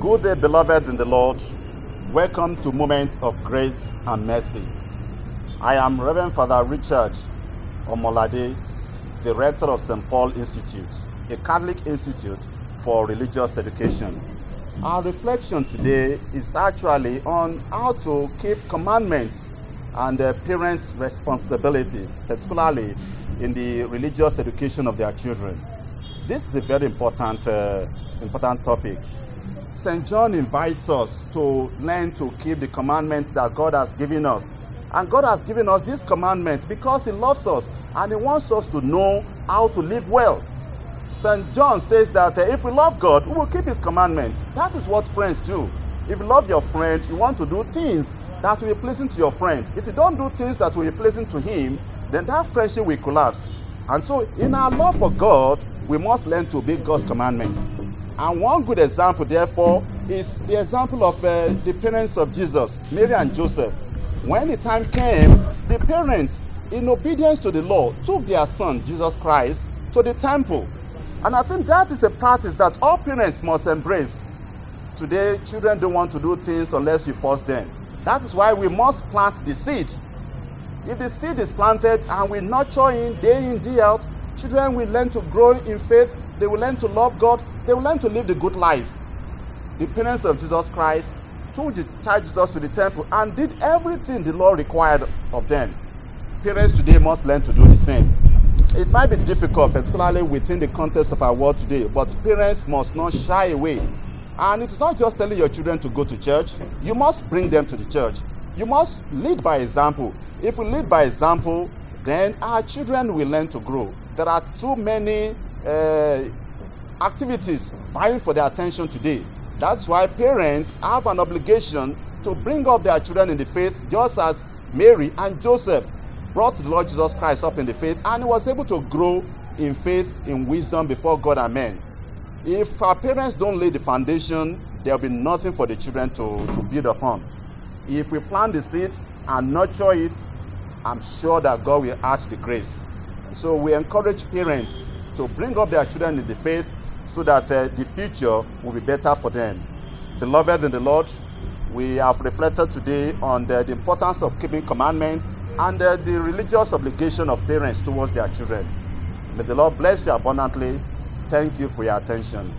Good day, beloved in the Lord. Welcome to Moment of Grace and Mercy. I am Reverend Father Richard Omolade, the rector of St. Paul Institute, a Catholic institute for religious education. Our reflection today is actually on how to keep commandments and parents' responsibility, particularly in the religious education of their children. This is a very important topic. St. John invites us to learn to keep the commandments that God has given us. And God has given us these commandments because He loves us and He wants us to know how to live well. St. John says that if we love God, we will keep His commandments. That is what friends do. If you love your friend, you want to do things that will be pleasing to your friend. If you don't do things that will be pleasing to him, then that friendship will collapse. And so in our love for God, we must learn to obey God's commandments. And one good example, therefore, is the example of the parents of Jesus, Mary and Joseph. When the time came, the parents, in obedience to the law, took their son, Jesus Christ, to the temple. And I think that is a practice that all parents must embrace. Today, children don't want to do things unless you force them. That is why we must plant the seed. If the seed is planted and we nurture it day in, day out, children will learn to grow in faith, they will learn to love God, they will learn to live the good life. The parents of Jesus Christ took the child Jesus to the temple and did everything the law required of them. Parents today must learn to do the same. It might be difficult, particularly within the context of our world today, but parents must not shy away. And it's not just telling your children to go to church. You must bring them to the church. You must lead by example. If we lead by example, then our children will learn to grow. There are too many activities vying for their attention today. That's why parents have an obligation to bring up their children in the faith, just as Mary and Joseph brought the Lord Jesus Christ up in the faith, and he was able to grow in faith, in wisdom before God and men. If our parents don't lay the foundation, there will be nothing for the children to build upon. If we plant the seed and nurture it, I'm sure that God will add the grace. So we encourage parents to bring up their children in the faith so that the future will be better for them. Beloved in the Lord, we have reflected today on the importance of keeping commandments and the religious obligation of parents towards their children. May the Lord bless you abundantly. Thank you for your attention.